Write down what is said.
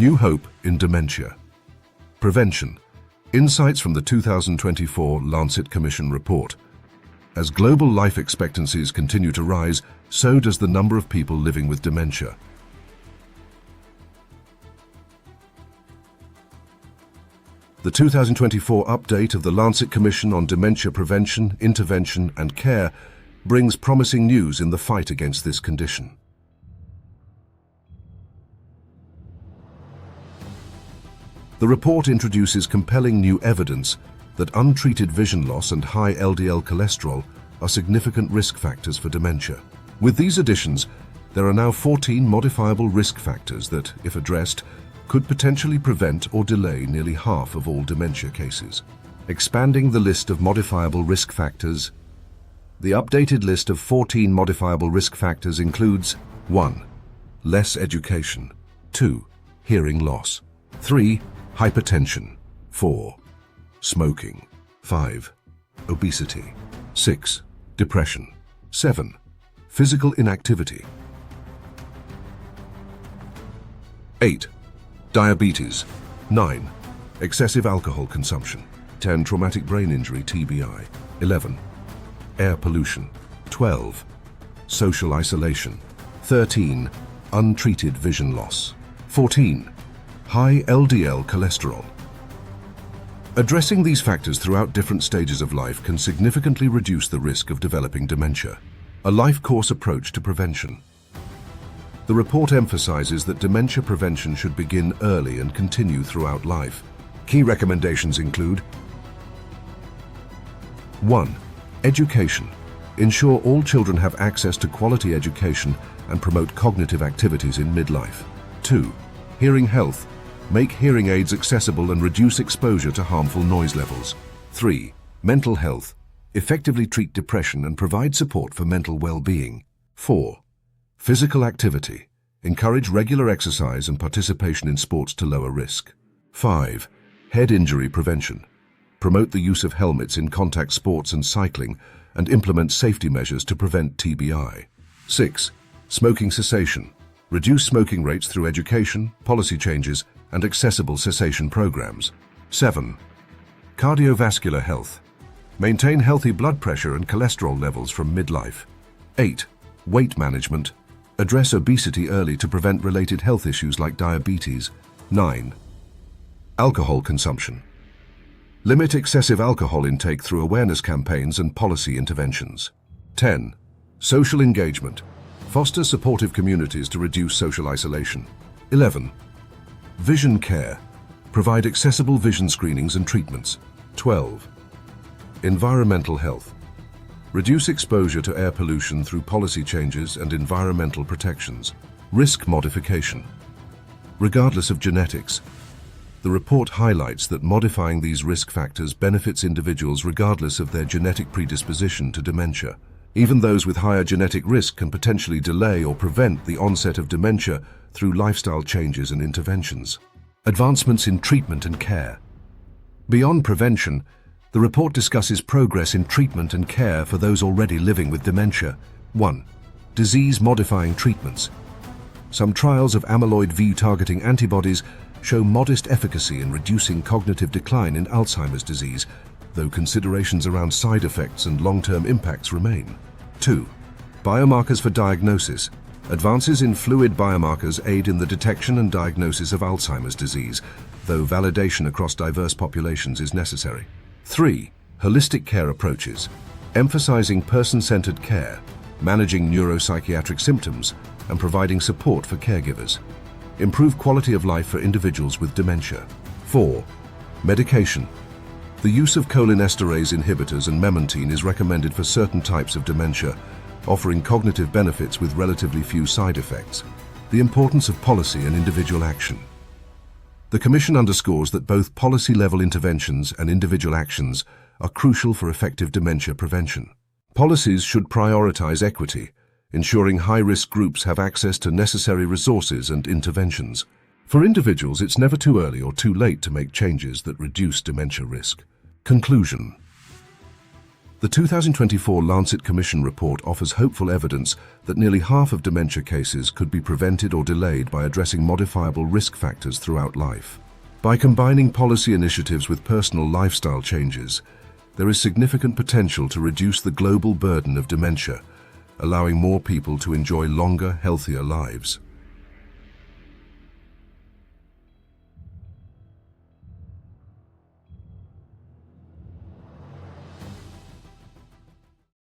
New hope in dementia. Prevention. Insights from the 2024 Lancet Commission report. As global life expectancies continue to rise, so does the number of people living with dementia. The 2024 update of the Lancet Commission on Dementia Prevention, Intervention and Care brings promising news in the fight against this condition. The report introduces compelling new evidence that untreated vision loss and high LDL cholesterol are significant risk factors for dementia. With these additions, there are now 14 modifiable risk factors that, if addressed, could potentially prevent or delay nearly half of all dementia cases. Expanding the list of modifiable risk factors, the updated list of 14 modifiable risk factors includes 1. Less education. 2. Hearing loss. 3. Hypertension. 4. Smoking. 5. Obesity. 6. Depression. 7. Physical inactivity. 8. Diabetes. 9. Excessive alcohol consumption. 10. Traumatic brain injury (TBI). 11. Air pollution. 12. Social isolation. 13. Untreated vision loss. 14. High LDL cholesterol. Addressing these factors throughout different stages of life can significantly reduce the risk of developing dementia. A life course approach to prevention. The report emphasizes that dementia prevention should begin early and continue throughout life. Key recommendations include 1. Education. Ensure all children have access to quality education and promote cognitive activities in midlife. 2. Hearing health. Make hearing aids accessible and reduce exposure to harmful noise levels. 3. Mental health. Effectively treat depression and provide support for mental well-being. 4. Physical activity. Encourage regular exercise and participation in sports to lower risk. 5. Head injury prevention. Promote the use of helmets in contact sports and cycling and implement safety measures to prevent TBI. 6. Smoking cessation. Reduce smoking rates through education, policy changes, and accessible cessation programs. 7. Cardiovascular health. Maintain healthy blood pressure and cholesterol levels from midlife. 8. Weight management. Address obesity early to prevent related health issues like diabetes. 9. Alcohol consumption. Limit excessive alcohol intake through awareness campaigns and policy interventions. 10. Social engagement. Foster supportive communities to reduce social isolation. 11. Vision care. Provide accessible vision screenings and treatments. 12. Environmental health. Reduce exposure to air pollution through policy changes and environmental protections. Risk modification. Regardless of genetics, the report highlights that modifying these risk factors benefits individuals regardless of their genetic predisposition to dementia. Even those with higher genetic risk can potentially delay or prevent the onset of dementia through lifestyle changes and interventions. Advancements in treatment and care. Beyond prevention, the report discusses progress in treatment and care for those already living with dementia. 1. Disease-modifying treatments. Some trials of amyloid V-targeting antibodies show modest efficacy in reducing cognitive decline in Alzheimer's disease, though considerations around side effects and long-term impacts remain. 2. Biomarkers for diagnosis. Advances in fluid biomarkers aid in the detection and diagnosis of Alzheimer's disease, though validation across diverse populations is necessary. 3. Holistic care approaches. Emphasizing person-centered care, managing neuropsychiatric symptoms, and providing support for caregivers. Improve quality of life for individuals with dementia. 4. Medication. The use of cholinesterase inhibitors and memantine is recommended for certain types of dementia, offering cognitive benefits with relatively few side effects. The importance of policy and individual action. The Commission underscores that both policy-level interventions and individual actions are crucial for effective dementia prevention. Policies should prioritize equity, ensuring high-risk groups have access to necessary resources and interventions. For individuals, it's never too early or too late to make changes that reduce dementia risk. Conclusion. The 2024 Lancet Commission report offers hopeful evidence that nearly half of dementia cases could be prevented or delayed by addressing modifiable risk factors throughout life. By combining policy initiatives with personal lifestyle changes, there is significant potential to reduce the global burden of dementia, allowing more people to enjoy longer, healthier lives.